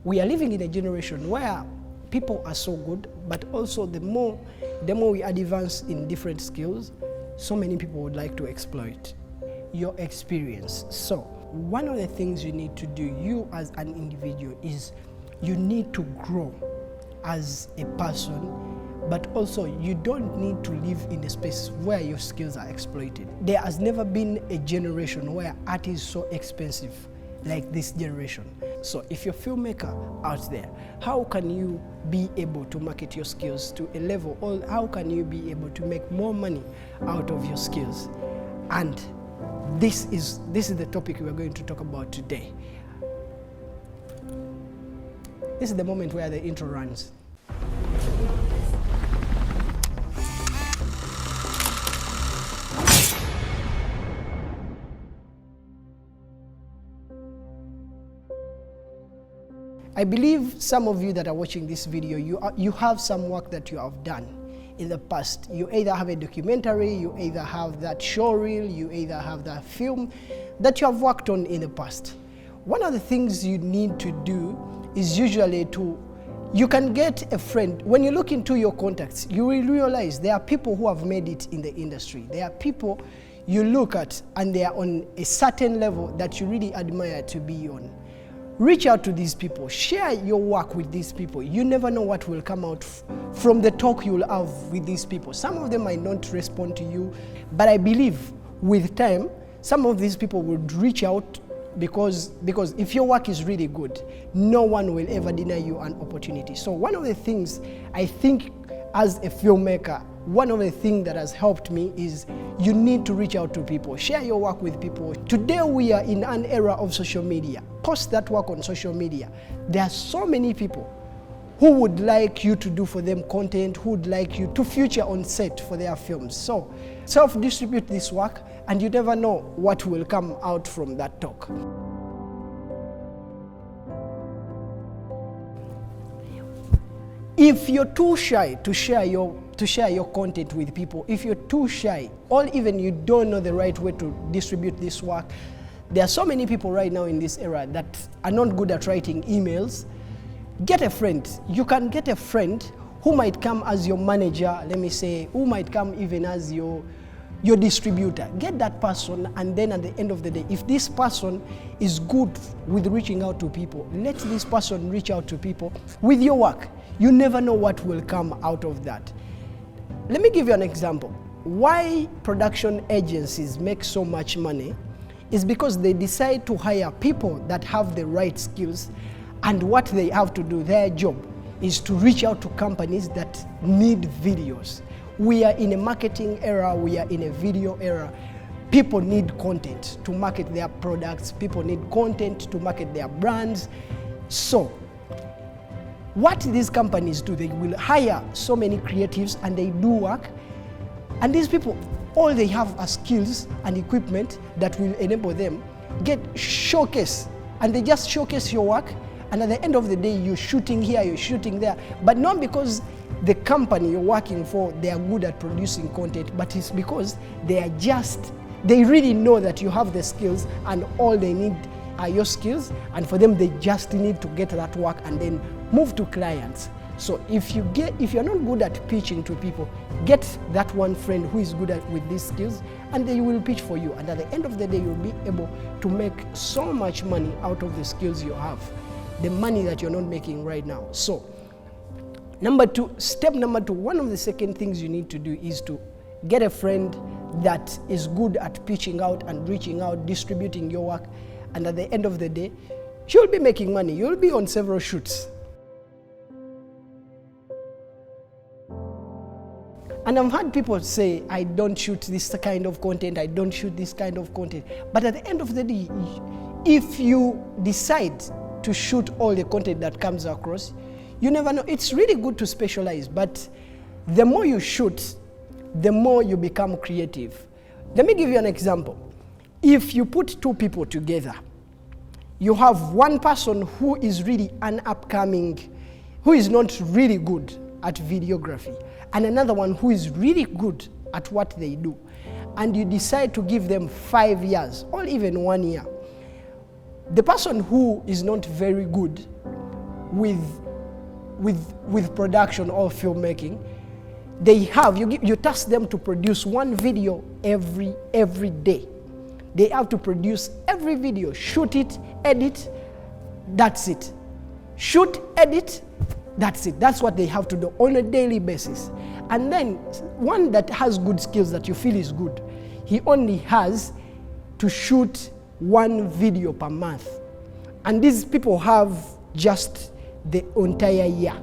we are living in a generation where people are so good, but also the more we advance in different skills, so many people would like to exploit your experience. So one of the things you need to do, you as an individual, is you need to grow as a person, but also you don't need to live in a space where your skills are exploited. There has never been a generation where art is so expensive like this generation. So if you're a filmmaker out there, how can you be able to market your skills to a level, or how can you be able to make more money out of your skills? And this is the topic we're going to talk about today. This is the moment where the intro runs. I believe some of you that are watching this video, you have some work that you have done in the past. You either have a documentary, you either have that show reel, you either have that film that you have worked on in the past. One of the things you need to do is usually you can get a friend. When you look into your contacts, you will realize there are people who have made it in the industry. There are people you look at and they are on a certain level that you really admire to be on. Reach out to these people, share your work with these people. You never know what will come out from the talk you'll have with these people. Some of them might not respond to you, but I believe with time, some of these people would reach out because if your work is really good, no one will ever deny you an opportunity. So one of the things I think as a filmmaker, one of the things that has helped me is you need to reach out to people, share your work with people. Today we are in an era of social media. Post that work on social media. There are so many people who would like you to do for them content, who would like you to feature on set for their films. So self-distribute this work and you never know what will come out from that talk. If you're too shy to share your content with people, if you're too shy, or even you don't know the right way to distribute this work, there are so many people right now in this era that are not good at writing emails. Get a friend. You can get a friend who might come as your manager, let me say, who might come even as your distributor. Get that person, and then at the end of the day, if this person is good with reaching out to people, let this person reach out to people with your work. You never know what will come out of that. Let me give you an example. Why production agencies make so much money is because they decide to hire people that have the right skills, and what they have to do, their job, is to reach out to companies that need videos. We are in a marketing era, we are in a video era. People need content to market their products, people need content to market their brands. So, what these companies do, they will hire so many creatives and they do work, and these people, all they have are skills and equipment that will enable them get showcase, and they just showcase your work, and at the end of the day, you're shooting here, you're shooting there, but not because the company you're working for, they are good at producing content, but it's because they really know that you have the skills and all they need are your skills, and for them, they just need to get that work and then move to clients. So if you're not good at pitching to people, get that one friend who is good with these skills, and they will pitch for you. And at the end of the day, you'll be able to make so much money out of the skills you have, the money that you're not making right now. So step number two, one of the second things you need to do is to get a friend that is good at pitching out and reaching out, distributing your work. And at the end of the day, you'll be making money. You'll be on several shoots. And I've had people say, I don't shoot this kind of content, I don't shoot this kind of content. But at the end of the day, if you decide to shoot all the content that comes across, you never know. It's really good to specialize, but the more you shoot, the more you become creative. Let me give you an example. If you put two people together, you have one person who is really an upcoming, who is not really good at videography, and another one who is really good at what they do, and you decide to give them 5 years or even 1 year. The person who is not very good with production or filmmaking, you task them to produce one video every day. They have to produce every video, shoot it, edit, that's it. Shoot, edit, that's it. That's what they have to do on a daily basis. And then one that has good skills that you feel is good, he only has to shoot one video per month. And these people have just the entire year.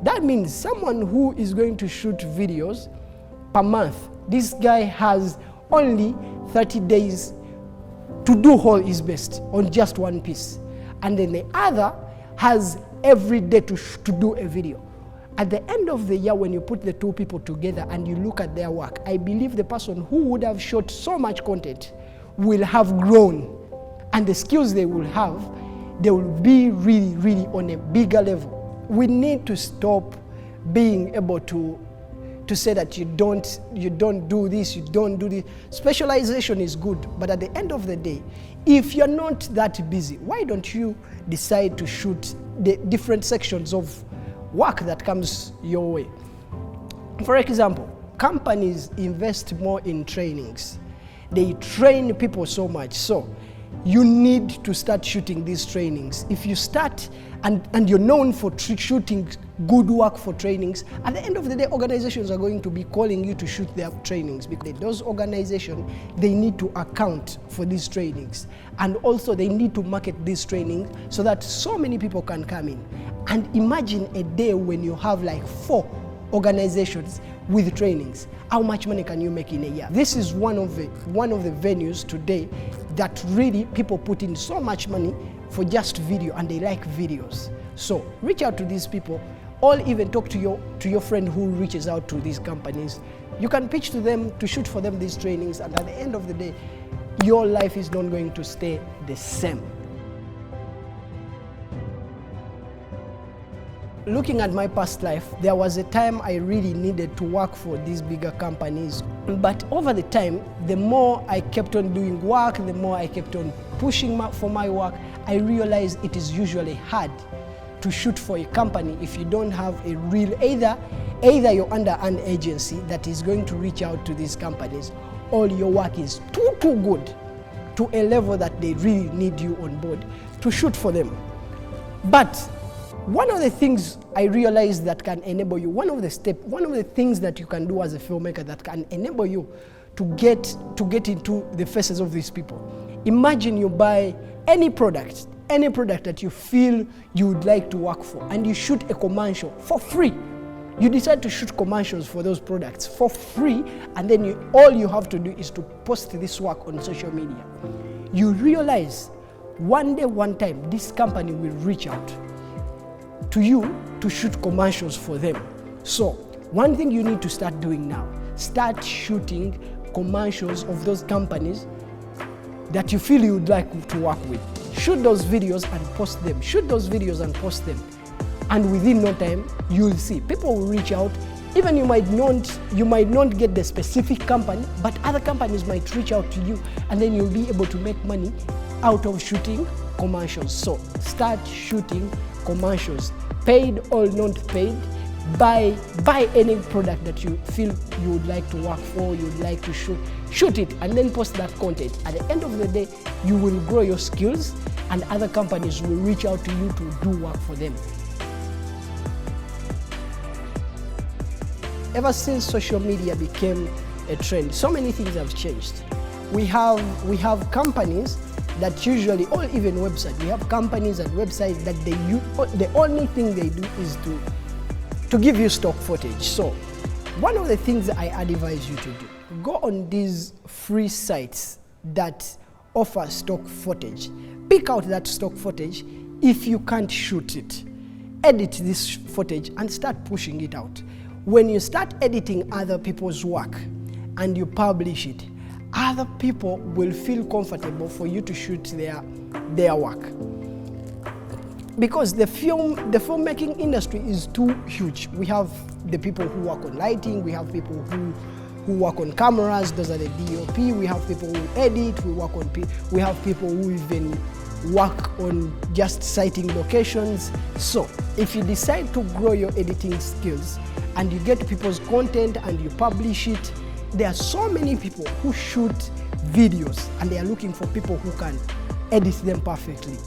That means someone who is going to shoot videos per month, this guy has only 30 days to do all his best on just one piece. And then the other has every day to do a video. At the end of the year, when you put the two people together and you look at their work, I believe the person who would have shot so much content will have grown. And the skills they will have, they will be really on a bigger level. We need to stop being able to say that you don't do this, you don't do this. Specialization is good, but at the end of the day, if you're not that busy, why don't you decide to shoot the different sections of work that comes your way? For example, companies invest more in trainings. They train people so much, so you need to start shooting these trainings. If you start and you're known for shooting good work for trainings, at the end of the day, organizations are going to be calling you to shoot their trainings, because those organizations, they need to account for these trainings. And also they need to market these trainings so that so many people can come in. And imagine a day when you have like 4 organizations with trainings. How much money can you make in a year? This is one of the venues today that really people put in so much money for just video, and they like videos. So reach out to these people, or even talk to your friend who reaches out to these companies. You can pitch to them to shoot for them these trainings, and at the end of the day, your life is not going to stay the same. Looking at my past life, there was a time I really needed to work for these bigger companies. But over the time, the more I kept on doing work, the more I kept on pushing for my work, I realized it is usually hard to shoot for a company if you don't have a real, either you're under an agency that is going to reach out to these companies, or your work is too good to a level that they really need you on board to shoot for them. But one of the things I realized that can enable you, one of the things that you can do as a filmmaker that can enable you to get into the faces of these people. Imagine you buy any product that you feel you would like to work for, and you shoot a commercial for free. You decide to shoot commercials for those products for free, and then all you have to do is to post this work on social media. You realize one day, one time, this company will reach out to you to shoot commercials for them. So one thing you need to start doing now, start shooting commercials of those companies that you feel you would like to work with. Shoot those videos and post them. Shoot those videos and post them. And within no time, you'll see people will reach out. Even you might not get the specific company, but other companies might reach out to you, and then you'll be able to make money out of shooting commercials. So start shooting commercials, paid or not paid. Buy any product that you feel you would like to work for, you would like to shoot it, and then post that content. At the end of the day, you will grow your skills, and other companies will reach out to you to do work for them. Ever since social media became a trend, so many things have changed. We have companies that usually, or even websites, we have companies and websites that the only thing they do is to give you stock footage. So one of the things I advise you to do, go on these free sites that offer stock footage. Pick out that stock footage. If you can't shoot it, edit this footage and start pushing it out. When you start editing other people's work and you publish it, other people will feel comfortable for you to shoot their work. Because the filmmaking industry is too huge. We have the people who work on lighting, we have people who work on cameras, those are the DOP, we have people who edit, we have people who even work on just citing locations. So if you decide to grow your editing skills and you get people's content and you publish it, there are so many people who shoot videos and they are looking for people who can edit them perfectly.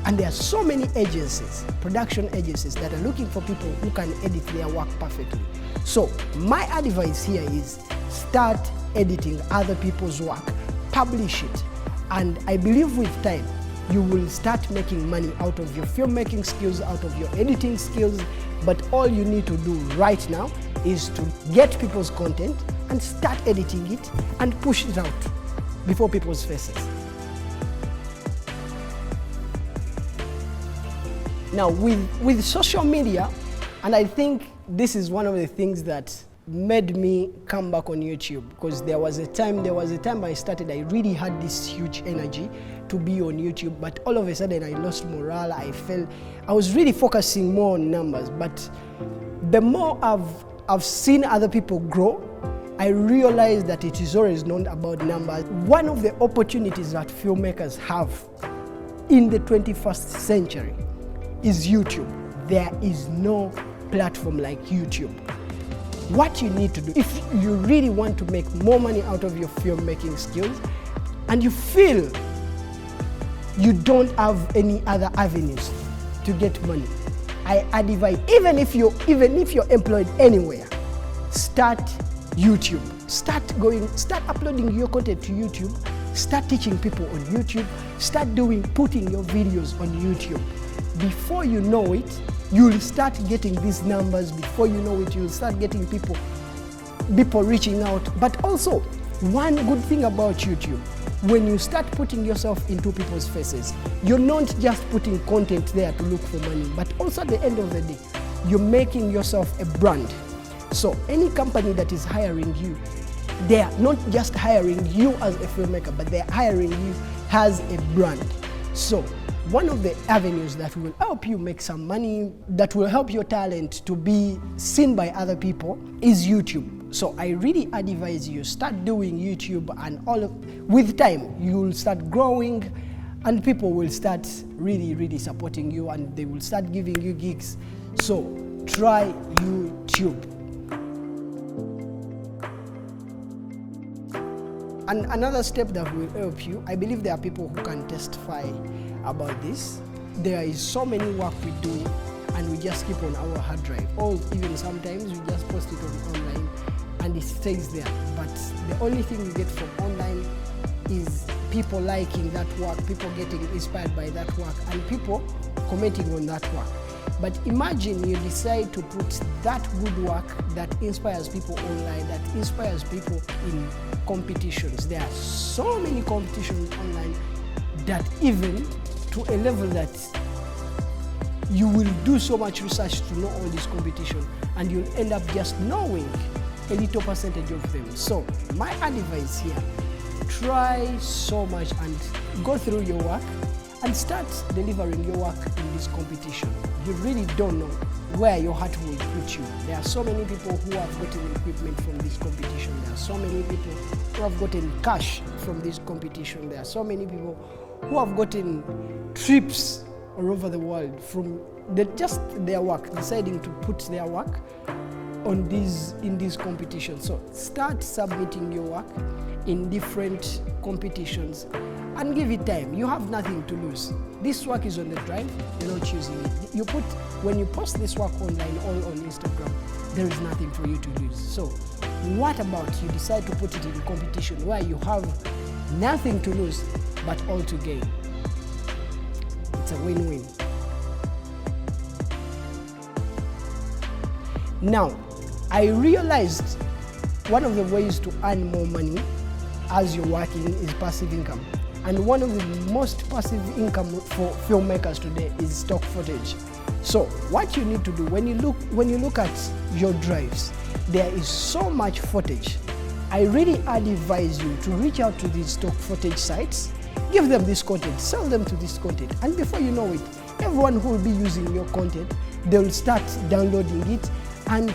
And there are so many agencies, production agencies, that are looking for people who can edit their work perfectly. So my advice here is start editing other people's work, publish it, and I believe with time you will start making money out of your filmmaking skills, out of your editing skills. But all you need to do right now is to get people's content and start editing it and push it out before people's faces. Now with social media, and I think this is one of the things that made me come back on YouTube, because there was a time I started, I really had this huge energy to be on YouTube, but all of a sudden I lost morale. I was really focusing more on numbers, but the more I've seen other people grow, I realized that it is always not about numbers. One of the opportunities that filmmakers have in the 21st century is YouTube. There is no platform like YouTube. What you need to do, if you really want to make more money out of your filmmaking skills and you feel you don't have any other avenues to get money, I advise, even if you're employed anywhere, start YouTube. Start uploading your content to YouTube. Start teaching people on YouTube. Start putting your videos on YouTube. Before you know it, you'll start getting these numbers. Before you know it, you'll start getting people reaching out. But also, one good thing about YouTube, when you start putting yourself into people's faces, you're not just putting content there to look for money, but also at the end of the day, you're making yourself a brand. So any company that is hiring you, they are not just hiring you as a filmmaker, but they're hiring you as a brand. So one of the avenues that will help you make some money, that will help your talent to be seen by other people, is YouTube. So I really advise you, start doing YouTube, and with time, you'll start growing and people will start really supporting you and they will start giving you gigs. So try YouTube. And another step that will help you, I believe there are people who can testify about this. There is so many work we do and we just keep on our hard drive, or even sometimes we just post it on online and it stays there. But the only thing you get from online is people liking that work, people getting inspired by that work, and people commenting on that work. But imagine you decide to put that good work that inspires people online, that inspires people in competitions. There are so many competitions online that even to a level that you will do so much research to know all these competitions and you'll end up just knowing a little percentage of them. So my advice here, try so much and go through your work and start delivering your work in this competition. You really don't know where your heart will put you. There are so many people who have gotten equipment from this competition. There are so many people who have gotten cash from this competition. There are so many people who have gotten trips all over the world from just their work, deciding to put their work in these competitions. So start submitting your work in different competitions and give it time. You have nothing to lose. This work is on the drive, you're not choosing it. When you post this work online or on Instagram, there is nothing for you to lose. So what about you decide to put it in competition where you have nothing to lose but all to gain? It's a win-win. Now, I realized one of the ways to earn more money as you're working is passive income. And one of the most passive income for filmmakers today is stock footage. So what you need to do, when you look at your drives, there is so much footage. I really advise you to reach out to these stock footage sites, give them this content, sell them to this content, and before you know it, everyone who will be using your content, they will start downloading it. And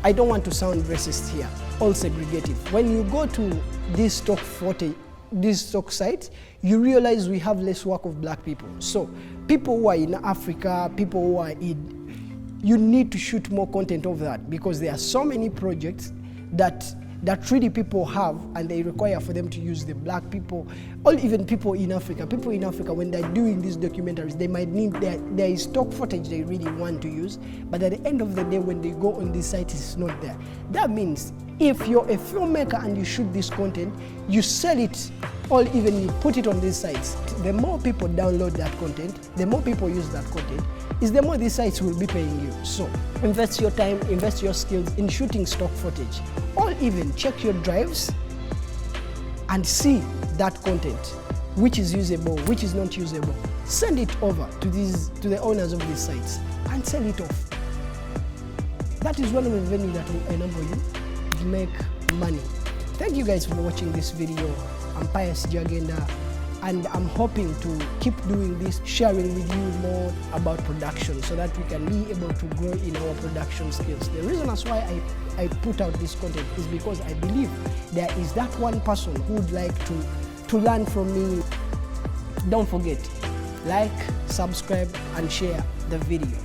I don't want to sound racist here, all segregative. When you go to these stock footage these stock sites, you realize we have less work of black people. So people who are in Africa, people who are you need to shoot more content of that, because there are so many projects that really people have, and they require for them to use the black people, or even people in Africa. People in Africa, when they're doing these documentaries, they might need, there is stock footage they really want to use, but at the end of the day, when they go on this site, it's not there. That means if you're a filmmaker and you shoot this content, you sell it, or even you put it on these sites, the more people download that content, the more people use that content, is the more these sites will be paying you. So invest your time, invest your skills in shooting stock footage, or even check your drives and see that content, which is usable, which is not usable. Send it over to the owners of these sites and sell it off. That is one of the venues that will enable you to make money. Thank you guys for watching this video. I'm Pius GYAGENDA, and I'm hoping to keep doing this, sharing with you more about production, so that we can be able to grow in our production skills. The reason that's why I put out this content is because I believe there is that one person who would like to learn from me. Don't forget, like, subscribe, and share the video.